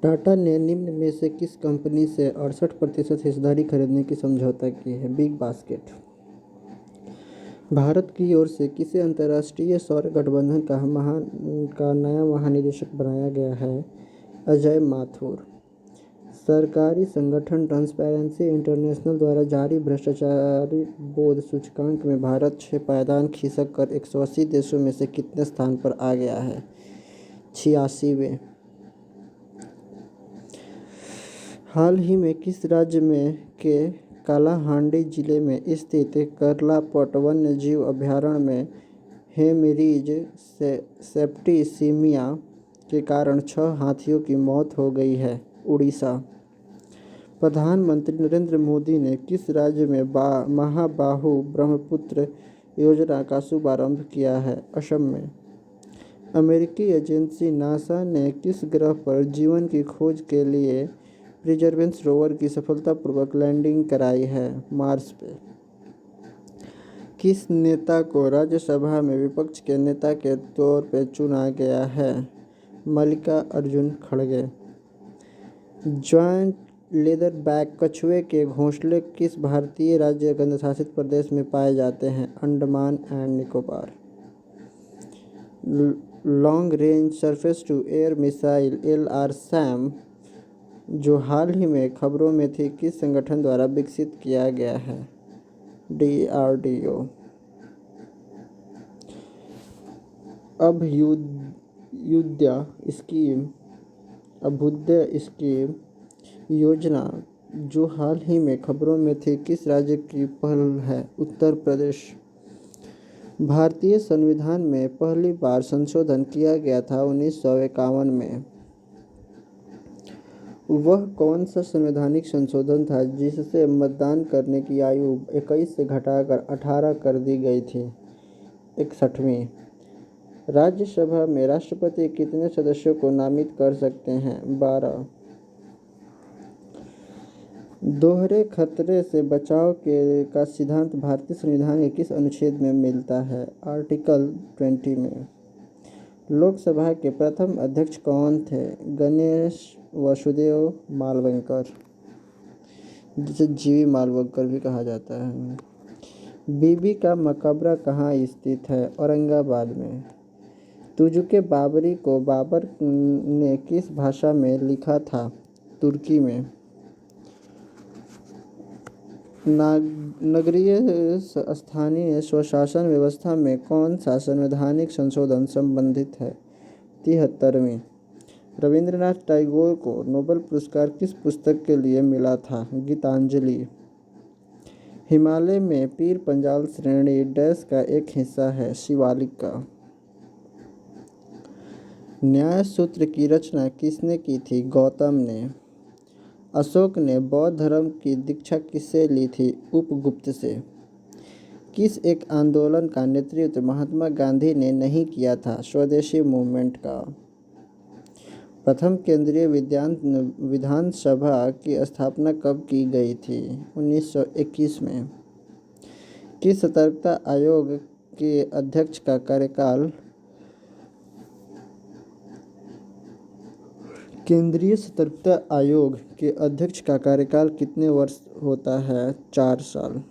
टाटा ने निम्न में से किस कंपनी से 68% हिस्सेदारी खरीदने की समझौता की है? Big basket. भारत की ओर से किसे अंतर्राष्ट्रीय सौर गठबंधन का नया महानिदेशक बनाया गया है? अजय माथुर। सरकारी संगठन ट्रांसपेरेंसी इंटरनेशनल द्वारा जारी भ्रष्टाचार बोध सूचकांक में भारत 6 पायदान खिसक कर 180 देशों में से कितने स्थान पर आ गया है? 86वें। हाल ही में किस राज्य में के कालाहांडी जिले में स्थित करलापट वन्य जीव अभयारण्य में हेमरेज सेप्टिसिमिया के कारण 6 हाथियों की मौत हो गई है? उड़ीसा। प्रधानमंत्री नरेंद्र मोदी ने किस राज्य में महाबाहु ब्रह्मपुत्र योजना का शुभारंभ किया है? असम में। अमेरिकी एजेंसी नासा ने किस ग्रह पर जीवन की खोज के लिए परसेवरेंस रोवर की सफलतापूर्वक लैंडिंग कराई है? मार्स पे। किस नेता को राज्यसभा में विपक्ष के नेता के तौर पर चुना गया है? मल्लिकार्जुन खड़गे। जॉइंट लेदरबैक कछुए के घोंसले किस भारतीय राज्य केंद्रशासित प्रदेश में पाए जाते हैं? Andaman and Nicobar. Long range surface to air missile LRSAM जो हाल ही में खबरों में थी किस संगठन द्वारा विकसित किया गया है? DRDO। अभ्युदय स्कीम योजना जो हाल ही में खबरों में थी किस राज्य की पहल है? उत्तर प्रदेश। भारतीय संविधान में पहली बार संशोधन किया गया था 1951 में। वह कौन सा संवैधानिक संशोधन था जिससे मतदान करने की आयु 21 से घटाकर 18 कर दी गई थी? 61वीं। राज्यसभा में राष्ट्रपति कितने सदस्यों को नामित कर सकते हैं? 12। दोहरे खतरे से बचाव का सिद्धांत भारतीय संविधान के किस अनुच्छेद में मिलता है? आर्टिकल 20 में। लोकसभा के प्रथम अध्यक्ष कौन थे? गणेश वासुदेव मालवंकर, जिसे जीवी मालवंकर भी कहा जाता है। बीबी का मकबरा कहाँ स्थित है? औरंगाबाद में। तुजुके बाबरी को बाबर ने किस भाषा में लिखा था? तुर्की में। नगरीय स्थानीय स्वशासन व्यवस्था में कौन सा संवैधानिक संशोधन संबंधित है? 73वीं। रविंद्रनाथ टैगोर को नोबेल पुरस्कार किस पुस्तक के लिए मिला था? गीतांजलि। हिमालय में पीर पंजाल श्रेणी डैश का एक हिस्सा है? शिवालिक का। न्याय सूत्र की रचना किसने की थी? गौतम ने। अशोक ने बौद्ध धर्म की दीक्षा किससे ली थी? उपगुप्त से। किस एक आंदोलन का नेतृत्व महात्मा गांधी ने नहीं किया था? स्वदेशी मूवमेंट का। प्रथम केंद्रीय विधानसभा की स्थापना कब की गई थी? 1921 में। किस सतर्कता आयोग के अध्यक्ष का कार्यकाल केंद्रीय सतर्कता आयोग के अध्यक्ष का कार्यकाल कितने वर्ष होता है? 4 साल।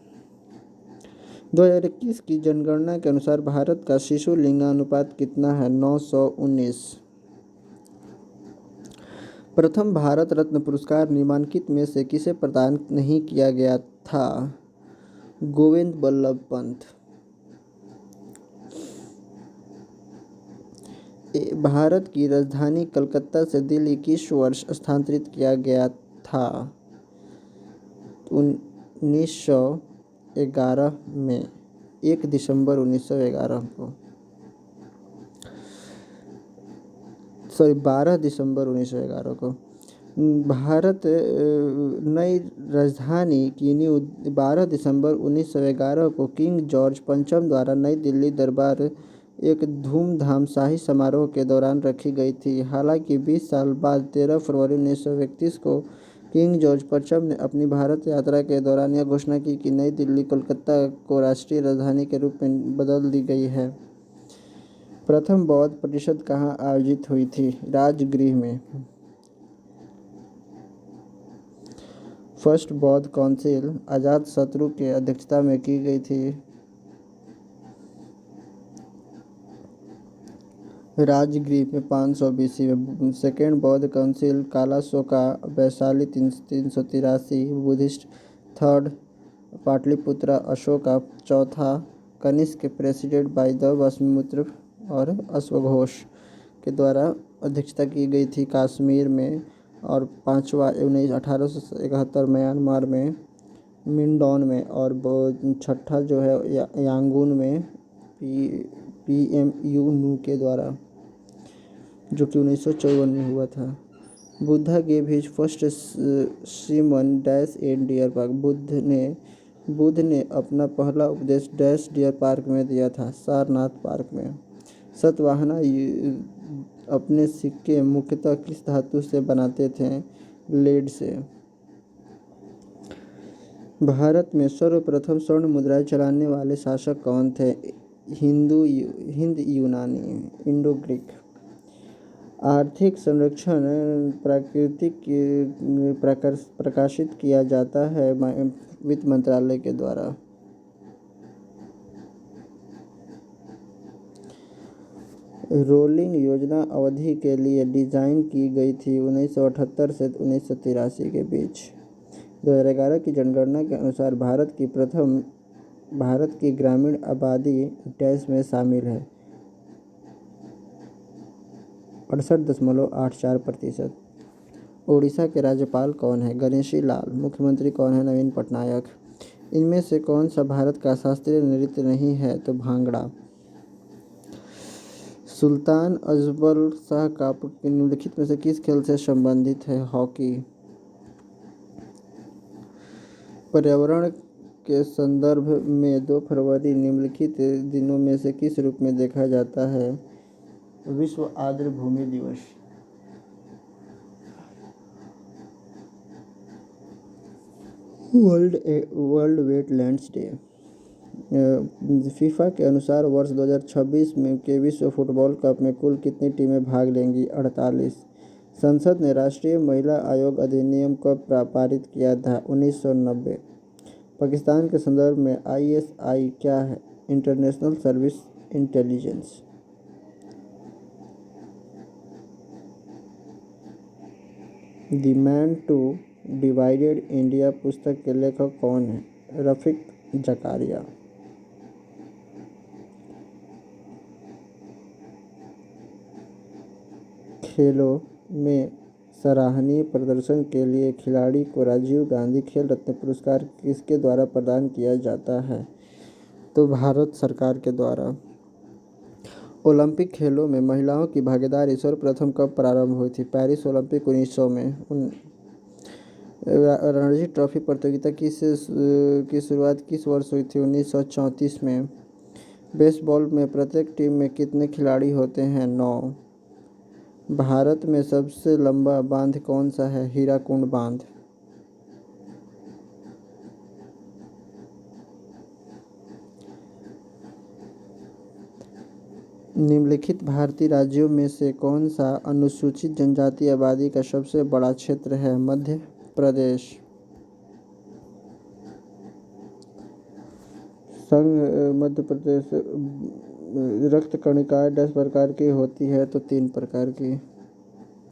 2021 की जनगणना के अनुसार भारत का शिशु लिंगानुपात कितना है? 919। प्रथम भारत रत्न पुरस्कार निम्नलिखित में से किसे प्रदान नहीं किया गया था? गोविंद बल्लभ पंत। भारत की राजधानी कलकत्ता से दिल्ली किस वर्ष स्थानांतरित किया गया था? 1911 में। 1 दिसंबर 1911 को। 12 दिसंबर 1911 को। भारत नई राजधानी की नींव 12 दिसंबर 1911 को किंग जॉर्ज पंचम द्वारा नई दिल्ली दरबार एक धूमधाम शाही समारोह के दौरान रखी गई थी। हालांकि 20 साल बाद 13 फरवरी 1931 को किंग जॉर्ज पंचम ने अपनी भारत यात्रा के दौरान यह घोषणा की कि नई दिल्ली कोलकाता को राष्ट्रीय राजधानी के रूप में बदल दी गई है। प्रथम बौद्ध परिषद कहाँ आयोजित हुई थी? राजगृह में। फर्स्ट बौद्ध काउंसिल अजातशत्रु के अध्यक्षता में की गई थी। राजगृह में 500 BC में। सेकेंड बौद्ध council Kalashoka Vaishali 383। Buddhist. Third Pataliputra Ashoka. चौथा Kanishka president by the Vasumitra और अश्वघोष के द्वारा अध्यक्षता की गई थी कश्मीर में। और पांचवा 1871 म्यांमार में मिंडौन में। और छठा जो है यांगून में PMU नू के द्वारा, जो कि 1954 में हुआ था। Buddha gave his first sermon dash in deer park. Buddha ने अपना पहला उपदेश डैश डियर पार्क में दिया था, सारनाथ पार्क में। सतवाहना अपने सिक्के मुख्यतः किस धातु से बनाते थे? लेड से। भारत में सर्वप्रथम स्वर्ण मुद्राएं चलाने वाले शासक कौन थे? हिंद यूनानी, इंडो ग्रीक। आर्थिक संरक्षण प्रकाशित किया जाता है वित्त मंत्रालय के द्वारा। रोलिंग योजना अवधि के लिए डिज़ाइन की गई थी 1978 से 1983 के बीच। 2011 की जनगणना के अनुसार भारत की ग्रामीण आबादी डैश में शामिल है, 68.84%। ओडिशा के राज्यपाल कौन है? गणेशी लाल। मुख्यमंत्री कौन है? नवीन पटनायक। इनमें से कौन सा भारत का शास्त्रीय नृत्य नहीं है? तो भांगड़ा। सुल्तान अजबर शाह कप निम्नलिखित में से किस खेल से संबंधित है? हॉकी। पर्यावरण के संदर्भ में 2 फरवरी निम्नलिखित दिनों में से किस रूप में देखा जाता है? विश्व आर्द्र भूमि दिवस। World wetlands day. फीफा के अनुसार वर्ष 2026 में के विश्व फुटबॉल कप में कुल कितनी टीमें भाग लेंगी? 48। संसद ने राष्ट्रीय महिला आयोग अधिनियम कब पारित किया था? 1990। पाकिस्तान के संदर्भ में ISI क्या है? International service intelligence. The man two divided India पुस्तक के लेखक कौन है? रफीक जकारिया। खेलों में सराहनीय प्रदर्शन के लिए खिलाड़ी को राजीव गांधी खेल रत्न पुरस्कार किसके द्वारा प्रदान किया जाता है? तो भारत सरकार के द्वारा। ओलंपिक खेलों में महिलाओं की भागीदारी सर्वप्रथम कब प्रारंभ हुई थी? पेरिस ओलंपिक 1900 में। रणजी ट्रॉफी प्रतियोगिता की शुरुआत किस वर्ष हुई थी? 1934 में। बेसबॉल में प्रत्येक टीम में कितने खिलाड़ी होते हैं? 9। भारत में सबसे लंबा बांध कौन सा है? हीराकुंड बांध। निम्नलिखित भारतीय राज्यों में से कौन सा अनुसूचित जनजाति आबादी का सबसे बड़ा क्षेत्र है? मध्य प्रदेश। संघ मध्य प्रदेश। रक्त कणिकाएं 10 प्रकार की होती है? तो 3 प्रकार की।